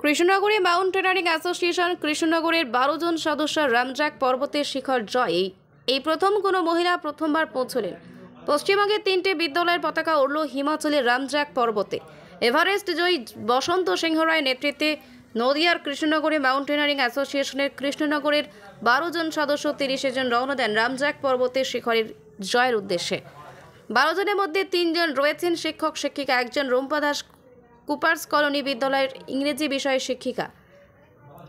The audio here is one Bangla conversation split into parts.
কৃষ্ণনগরে মাউন্টেনারিং অ্যাসোসিয়েশন কৃষ্ণনগরের 12 জন সদস্য রামজাক পর্বতের শিখর জয় এই প্রথম কোনো মহিলা প্রথমবার পৌঁছলেন। পশ্চিমবঙ্গের 3টে বিদ্যালয়ের পতাকা উড়ল হিমাচলের রামজাক পর্বতে। এভারেস্ট জয়ী বসন্ত সিংহ রায়ের নেতৃত্বে নদিয়ার কৃষ্ণনগরে মাউন্টেনারিং অ্যাসোসিয়েশনের কৃষ্ণনগরের 12 জন সদস্য 30 জন রওনা দেন রামজাক পর্বতের শিখরের জয়ের উদ্দেশ্যে। 12 জনের মধ্যে 3 জন রয়েছেন শিক্ষক শিক্ষিকা, একজন রুম্পা দাস কুপার্স কলোনি বিদ্যালয়ের ইংরেজি বিষয়ের শিক্ষিকা।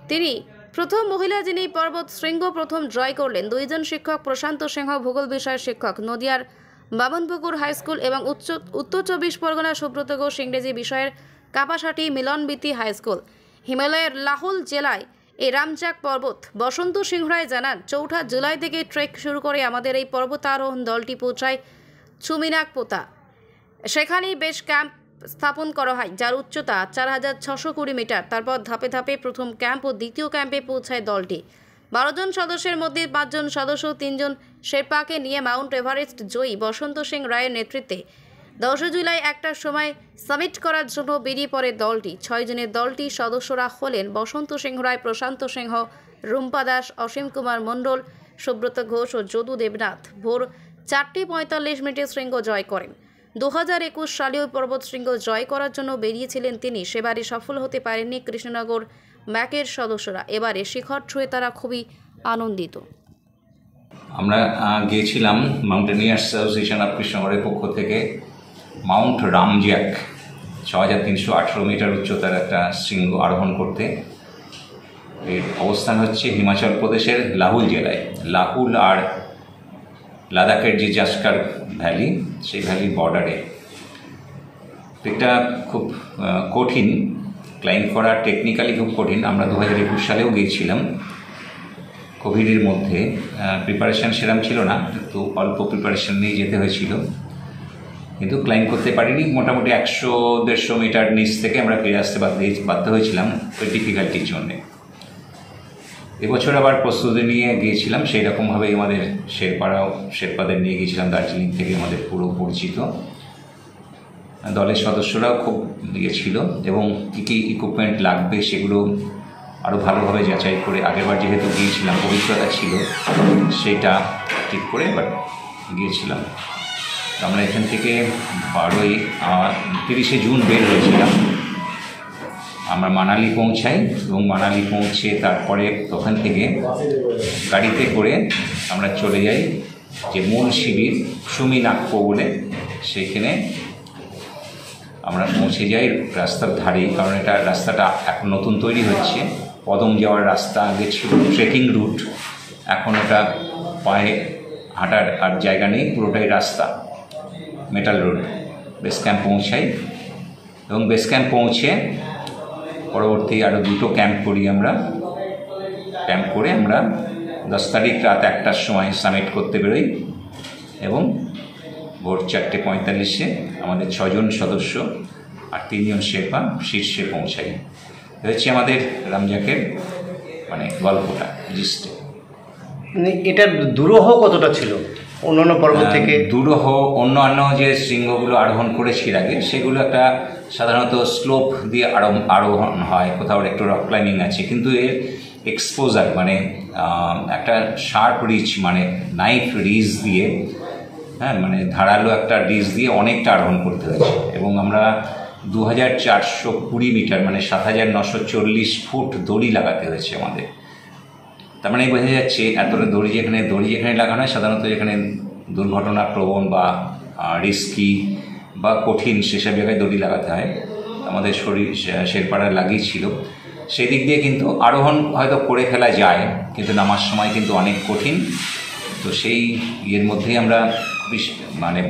তিনি প্রথম মহিলা যিনি পর্বত শৃঙ্গ প্রথম জয় করলেন। 2 জন শিক্ষক প্রশান্ত সিংহ ভূগোল বিষয়ের শিক্ষক, নদিয়ার বামনপুকুর হাই স্কুল এবং উত্তর 24 পরগনা সুব্রত ঘোষ ইংরেজি বিষয়ের কাপাসাটি মিলনবীতি হাই স্কুল। হিমালয়ের লাহুল জেলায় এই রামজাক পর্বত। বসন্ত সিংহ রায় জানান, 4 জুলাই থেকে ট্রেক শুরু করে আমাদের এই পর্বতারোহণ দলটি পৌঁছায় চুমিনাকপোতা। সেখানেই বেশ ক্যাম্প স্থাপন করা হয়, যার উচ্চতা 4620 মিটার। তারপর ধাপে ধাপে প্রথম ক্যাম্প ও দ্বিতীয় ক্যাম্পে পৌঁছায় দলটি। 12 জন সদস্যের মধ্যে 5 জন সদস্য 3 জন শেরপাকে নিয়ে মাউন্ট এভারেস্ট জয়ী বসন্ত সিং রায়ের নেতৃত্বে 10 জুলাই 1টার সময় সামিট করার জন্য বেরিয়ে পড়ে দলটি। 6 জনের দলটি সদস্যরা হলেন বসন্ত সিংহ রায়, প্রশান্ত সিংহ, রুম্পা দাস, অসীম কুমার মণ্ডল, সুব্রত ঘোষ ও যদু দেবনাথ। ভোর 4:45 শৃঙ্গ জয় করেন। 2021 সালে ওই পর্বত শৃঙ্গ জয় করার জন্য বেরিয়েছিলেন তিনি। সেবারে সফল হতে পারেননি কৃষ্ণনগর ম্যাকের সদস্যরা। এবারে শিখর ছুঁয়ে তারা খুবই আনন্দিত। আমরা গিয়েছিলাম মাউন্টেনিয়ার্স অ্যাসোসিয়েশন অফ কৃষ্ণনগরের পক্ষ থেকে মাউন্ট রামজ্যাক 6318 মিটার উচ্চতার একটা শৃঙ্গ আরোহণ করতে। এর অবস্থান হচ্ছে হিমাচল প্রদেশের লাহুল জেলায়। লাহুল আর লাদাখের যে জাস্কার ভ্যালি, সেই ভ্যালির বর্ডারে। এটা খুব কঠিন ক্লাইম্ব করা, টেকনিক্যালি খুব কঠিন। আমরা 2021 সালেও গিয়েছিলাম, কোভিডের মধ্যে। প্রিপারেশান সেরকম ছিল না, একটু অল্প প্রিপারেশান নিয়ে যেতে হয়েছিল, কিন্তু ক্লাইম্ব করতে পারিনি। মোটামুটি 100-150 মিটার নিচ থেকে আমরা ফিরে আসতে বাধ্য হয়েছিলাম ওই ডিফিকাল্টির জন্যে। এবছর আবার প্রস্তুতি নিয়ে গিয়েছিলাম, সেই রকমভাবেই আমাদের শেরপাদের নিয়ে গিয়েছিলাম দার্জিলিং থেকে, আমাদের পুরো পরিচিত। দলের সদস্যরাও খুব ছিল এবং কী কী ইকুইপমেন্ট লাগবে সেগুলো আরও ভালোভাবে যাচাই করে, আগেরবার যেহেতু গিয়েছিলাম অভিজ্ঞতা ছিল, সেটা ঠিক করে এবার গিয়েছিলাম। আমরা এখান থেকে 30 জুন বের হয়েছিলাম। আমরা মানালি পৌঁছাই এবং মানালি পৌঁছে তারপরে ওখান থেকে গাড়িতে করে আমরা চলে যাই যে মূল শিবির চুমিনাকপো বলে, সেইখানে আমরা পৌঁছে যাই রাস্তার ধারেই। কারণ এটা রাস্তাটা এখন নতুন তৈরি হচ্ছে। পদম যাওয়ার রাস্তা আগে ছিল ট্রেকিং রুট, এখন এটা পায়ে হাঁটার আর জায়গা নেই, পুরোটাই রাস্তা, মেটাল রোড। বেস ক্যাম্প পৌঁছাই এবং বেস ক্যাম্প পৌঁছে পরবর্তী আরও 2টো ক্যাম্প করি আমরা। ক্যাম্প করে আমরা 10 তারিখ রাত 1টার সময় সামিট করতে বেরোই এবং ভোর 4:45 আমাদের 6 জন সদস্য আর 3 জন শেরপা শীর্ষে পৌঁছাই। হচ্ছে আমাদের রামজাকের গল্পটা জিস্টে। এটার দুরূহ কতটা ছিল অন্যান্য পর্বত থেকে? দুরূহ অন্যান্য যে শৃঙ্গগুলো আরোহণ করেছি আগে, সেগুলো একটা সাধারণত স্লোপ দিয়ে আরোহণ হয়, কোথাও একটু রক ক্লাইম্বিং আছে, কিন্তু এর এক্সপোজার একটা শার্প রিচ, নাইফ রিজ দিয়ে, ধারালো একটা রিজ দিয়ে অনেকটা আরোহণ করতে হয়েছে। এবং আমরা 2420 মিটার 7940 ফুট দড়ি লাগাতে হয়েছে আমাদের। তার বোঝা যাচ্ছে এতটা দড়ি যেখানে লাগানো হয়, সাধারণত যেখানে দুর্ঘটনা প্রবণ বা রিস্কি বা কঠিন, সেসব জায়গায় দড়ি লাগাতে হয়। আমাদের শেরপাড়া লাগিয়েছিল। সেই দিক দিয়ে কিন্তু আরোহণ হয়তো করে ফেলা যায়, কিন্তু নামার সময় কিন্তু অনেক কঠিন। তো সেই ইয়ের মধ্যেই আমরা খুবই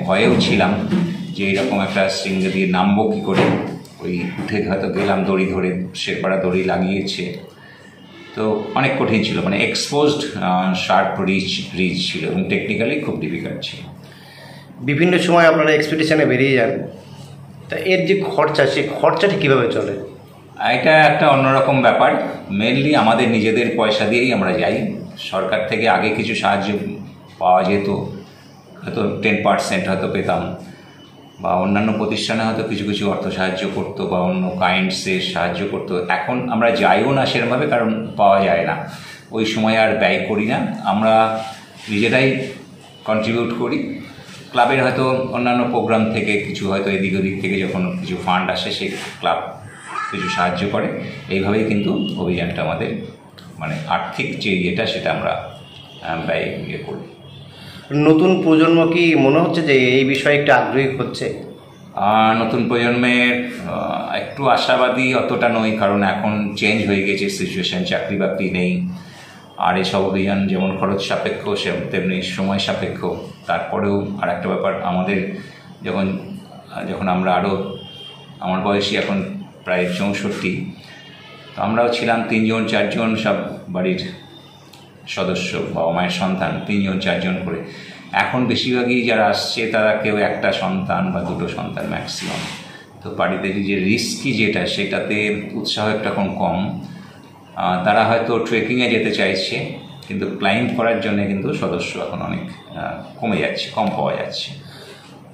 ভয়েও ছিলাম যে এইরকম একটা শৃঙ্গ দিয়ে নামবো কী করে। ওই উঠে হয়তো গেলাম দড়ি ধরে, শেরপাড়া দড়ি লাগিয়েছে, তো অনেক কঠিন ছিল, এক্সপোজড শার্প রিচ ছিল এবং টেকনিক্যালি খুব ডিফিকাল্ট ছিল। বিভিন্ন সময় আপনারা এক্সপিডিশনে বেরিয়ে যান, তা এর যে খরচা, সেই খরচাটি কীভাবে চলে? এটা একটা অন্যরকম ব্যাপার। মেনলি আমাদের নিজেদের পয়সা দিয়েই আমরা যাই। সরকার থেকে আগে কিছু সাহায্য পাওয়া যেত, হয়তো 10% হয়তো পেতাম, বা অন্যান্য প্রতিষ্ঠানে হয়তো কিছু কিছু অর্থ সাহায্য করতো বা অন্য কাইন্ডসে সাহায্য করতো। এখন আমরা যাইও না সেরকমভাবে, কারণ পাওয়া যায় না, ওই সময় আর ব্যয় করি না, আমরা নিজেরাই কন্ট্রিবিউট করি। ক্লাবের হয়তো অন্যান্য প্রোগ্রাম থেকে কিছু হয়তো এদিক ওদিক থেকে যখন কিছু ফান্ড আসে সেই ক্লাব কিছু সাহায্য করে। এইভাবেই কিন্তু অভিযানটা আমাদের মানে আর্থিক যে ইয়েটা সেটা আমরা ব্যয় করি। নতুন প্রজন্ম কি মনে হচ্ছে যে এই বিষয়ে একটু আগ্রহী হচ্ছে? নতুন প্রজন্মের একটু আশাবাদী অতটা নই, কারণ এখন চেঞ্জ হয়ে গেছে সিচুয়েশান, চাকরি বাকরি নেই, আর এসব অভিযান যেমন খরচ সাপেক্ষ তেমনি সময় সাপেক্ষ। তারপরেও আর একটা ব্যাপার, আমাদের যখন আমরা আরও, আমার বয়সী এখন প্রায় 64, তো আমরাও ছিলাম 3জন 4জন সব বাড়ির সদস্য, বাবা মায়ের সন্তান 3জন 4জন করে। এখন বেশিরভাগই যারা আসছে তারা কেউ একটা সন্তান বা দুটো সন্তান ম্যাক্সিমাম। তো বাড়িতে যে রিস্কি যেটা, সেটাতে উৎসাহ একটা এখন কম। তারা হয়তো ট্রেকিংয়ে যেতে চাইছে, কিন্তু ক্লাইম্ব করার জন্য কিন্তু সদস্য এখন অনেক কমে যাচ্ছে, কম পাওয়া যাচ্ছে।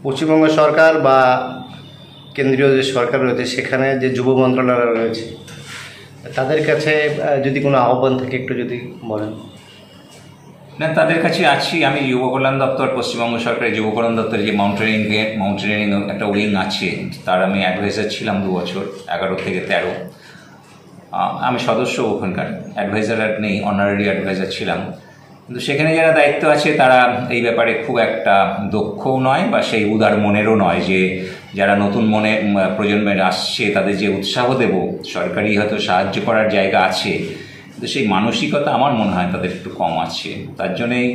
পশ্চিমবঙ্গ সরকার বা কেন্দ্রীয় যে সরকার রয়েছে সেখানে যে যুব মন্ত্রণালয় রয়েছে, তাদের কাছে যদি কোনো আহ্বান থাকে একটু যদি বলেন। না, তাদের কাছে আছি আমি। যুব কল্যাণ দপ্তর, পশ্চিমবঙ্গ সরকারের যুব কল্যাণ দপ্তরের যে মাউন্টেনিং একটা উইং আছে, তার আমি অ্যাডভাইজার ছিলাম 2 বছর, 11 থেকে 13। আমি সদস্য ওখানকার, অ্যাডভাইজার আর নেই, অনারারি অ্যাডভাইজার ছিলাম। কিন্তু সেখানে যারা দায়িত্ব আছে তারা এই ব্যাপারে খুব একটা দক্ষও নয় বা সেই উদার মনেরও নয়, যে যারা নতুন প্রজন্মের আসছে তাদের যে উৎসাহ দেব, সরকারি হয়তো সাহায্য করার জায়গা আছে, কিন্তু সেই মানসিকতা আমার মনে হয় তাদের একটু কম আছে। তার জন্যেই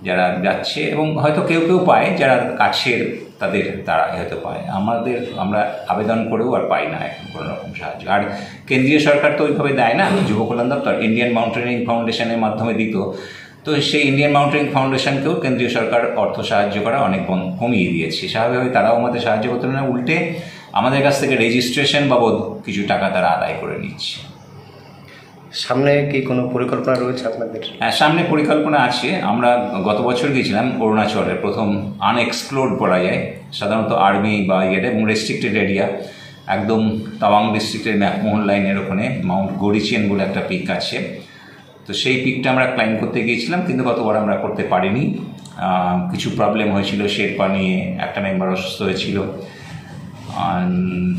যারা যাচ্ছে, এবং হয়তো কেউ কেউ পায় যারা কাছের তারা হয়তো পায়, আমরা আবেদন করেও আর পাই না এখন কোনো রকম সাহায্য। আর কেন্দ্রীয় সরকার তো ওইভাবে দেয় না, যুব কল্যাণ দপ্তর ইন্ডিয়ান মাউন্টেনিং ফাউন্ডেশনের মাধ্যমে দিত, তো সেই ইন্ডিয়ান মাউন্টেনিং ফাউন্ডেশনকেও কেন্দ্রীয় সরকার অর্থ সাহায্য করা অনেক কমিয়ে দিয়েছে। স্বাভাবিকভাবে তারাও আমাদের সাহায্য করতে না, উল্টে আমাদের কাছ থেকে রেজিস্ট্রেশন বাবদ কিছু টাকা তারা আদায় করে নিচ্ছে। সামনে কি কোনো পরিকল্পনা রয়েছে আপনাদের? হ্যাঁ, সামনে পরিকল্পনা আছে। আমরা গত বছর গিয়েছিলাম অরুণাচলের প্রথম আনএক্সপ্লোর্ড বলা যায়, সাধারণত আর্মি বা ইয়েটা, এবং রেস্ট্রিক্টেড এরিয়া, একদম তাওয়াং ডিস্ট্রিক্টের ম্যাকমোহন লাইনের ওখানে মাউন্ট গরিচিয়ান বলে একটা পিক আছে। তো সেই পিকটা আমরা ক্লাইম্ব করতে গিয়েছিলাম, কিন্তু গতবার আমরা করতে পারিনি, কিছু প্রবলেম হয়েছিল, শেরপা নিয়ে একটা মেম্বার অসুস্থ হয়েছিল।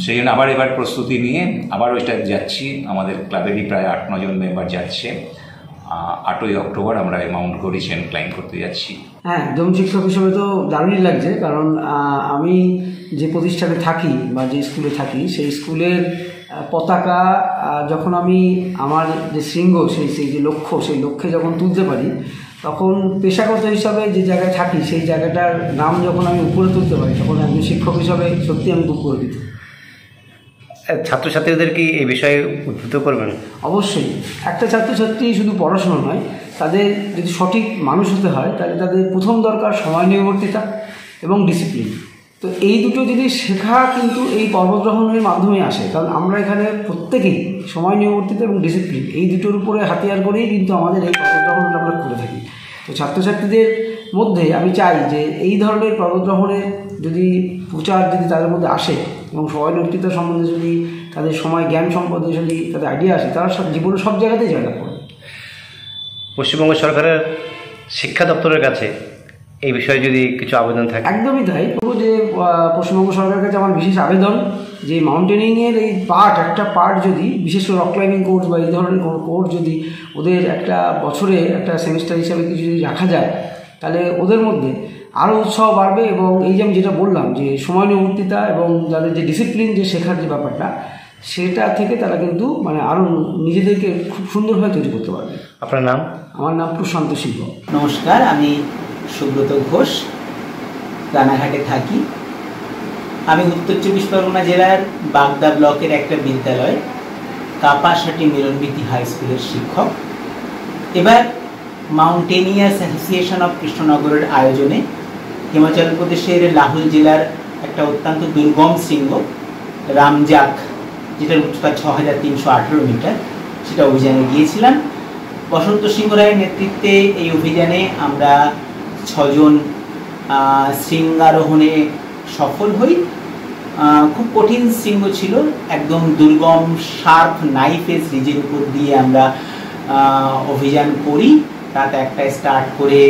সেই জন্য এবার প্রস্তুতি নিয়ে আবার ওইটা যাচ্ছি। আমাদের ক্লাবেরই প্রায় 8-9 জন মেম্বার যাচ্ছে। 8ই অক্টোবর আমরা এই মাউন্ট গরিচিয়ান ক্লাইম্ব করতে যাচ্ছি। হ্যাঁ, একদম শিক্ষক হিসেবে তো দারুণই লাগছে, কারণ আমি যে প্রতিষ্ঠানে থাকি বা যে স্কুলে থাকি, সেই স্কুলের পতাকা যখন আমি আমার যে শৃঙ্গ, সেই যে লক্ষ্য, সেই লক্ষ্যে যখন তুলতে পারি, তখন পেশাগত হিসাবে যে জায়গায় থাকি সেই জায়গাটার নাম যখন আমি উপরে তুলতে পারি, তখন একজন শিক্ষক হিসাবে সত্যি আমি খুব গর্বিত। ছাত্রছাত্রীদের কি এই বিষয়ে উদ্বুদ্ধ করবেন? অবশ্যই। একটা ছাত্রছাত্রী শুধু পড়াশোনা নয়, তাদের যদি সঠিক মানুষ হতে হয় তাহলে তাদের প্রথম দরকার সময় নির্ভরতা এবং ডিসিপ্লিন। তো এই দুটো জিনিস শেখা কিন্তু এই পর্বগ্রহণের মাধ্যমে আসে, কারণ আমরা এখানে প্রত্যেকেই সময় নির্ভরতা এবং ডিসিপ্লিন এই দুটোর উপরে হাতিয়ার করেই কিন্তু আমাদের এই পর্বগ্রহণটা আমরা করে থাকি। তো ছাত্রছাত্রীদের মধ্যে আমি চাই যে এই ধরনের পর্বগ্রহণের যদি প্রচার যদি তাদের মধ্যে আসে এবং সময় নির্ভরতা সম্বন্ধে যদি তাদের সময় জ্ঞান সম্পর্কে যদি তাদের আইডিয়া আসে, তারা জীবনে সব জায়গাতেই জায়গা করে। পশ্চিমবঙ্গ সরকারের শিক্ষা দপ্তরের কাছে এই বিষয়ে যদি কিছু আবেদন থাকে? একদমই তাই। তবু যে পশ্চিমবঙ্গ সরকারের কাছে আমার বিশেষ আবেদন যে মাউন্টেনিংয়ের এই একটা পার্ট যদি, বিশেষ করে রক ক্লাইম্বিং কোর্স বা এই ধরনের কোনো কোর্স যদি ওদের একটা বছরে একটা সেমিস্টার হিসাবে কিছু যদি রাখা যায়, তাহলে ওদের মধ্যে আরও উৎসাহ বাড়বে। এবং এই যে আমি যেটা বললাম যে সময় নির্ভরতা এবং যাদের যে ডিসিপ্লিন যে শেখার যে ব্যাপারটা, সেটা থেকে তারা কিন্তু মানে আরও নিজেদেরকে খুব সুন্দরভাবে তৈরি করতে পারবে। আপনার নাম? আমার নাম প্রশান্ত সিংহ। নমস্কার, আমি সুব্রত ঘোষ, রানাঘাটে থাকি। আমি উত্তর 24 পরগনা জেলার বাগদা ব্লকের একটা বিদ্যালয় কাপাসাটি মিলনবীতি হাই স্কুলের শিক্ষক। এবার মাউন্টেনিয়ার্স অ্যাসোসিয়েশন অফ কৃষ্ণনগরের আয়োজনে হিমাচল প্রদেশের লাহুল জেলার একটা অত্যন্ত দুর্গম শৃঙ্গ রামজাক, যেটার উচ্চতা 6318 মিটার, সেটা অভিযানে গিয়েছিলাম। বসন্ত সিংহ রায়ের নেতৃত্বে এই অভিযানে আমরা 6 জন শৃঙ্গারোহণে সফল হই খুব কঠিন শৃঙ্গ ছিল, একদম দুর্গম শার্প নাইফের রিজের উপর দিয়ে আমরা অভিযান করি। রাত 1টায় স্টার্ট করে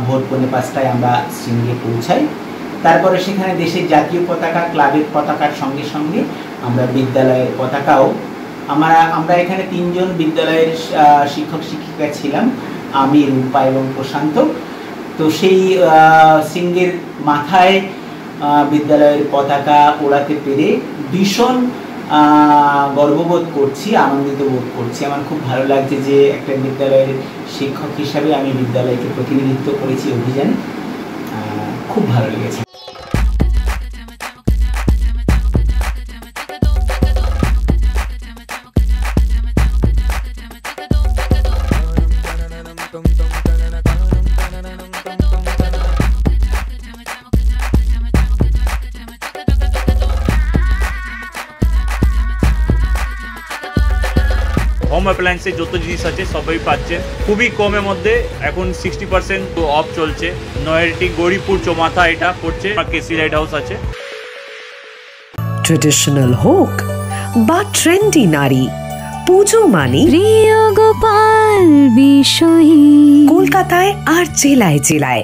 ভোর 4:45টায় আমরা শৃঙ্গে পৌঁছাই। তারপরে সেখানে দেশের জাতীয় পতাকা, ক্লাবের পতাকার সঙ্গে সঙ্গে আমরা বিদ্যালয়ের পতাকাও, আমরা এখানে 3 জন বিদ্যালয়ের শিক্ষক শিক্ষিকা ছিলাম, আমি, রূপা এবং প্রশান্ত। তো সেই শৃঙ্গের মাথায় বিদ্যালয়ের পতাকা ওড়াতে পেরে ভীষণ গর্ববোধ করছি, আনন্দিত বোধ করছি। আমার খুব ভালো লাগছে যে একটা বিদ্যালয়ের শিক্ষক হিসাবে আমি বিদ্যালয়কে প্রতিনিধিত্ব করেছি অভিযানে, খুব ভালো লেগেছে। হোম অ্যাপ্লায়েন্সে যত জিনিস আছে সবই পাচ্ছেন খুবই কমের মধ্যে। এখন 60% অফ চলছে। নয়ারটি গৌরীপুর চৌমাথা এটা পড়ছে, কেসি লাইট হাউস আছে। ট্রেডিশনাল হোক বা ট্রেন্ডি নারী, পুজো মানে প্রিয় গোপাল বিষয়ী কলকাতায় আর জেলায় জেলায়।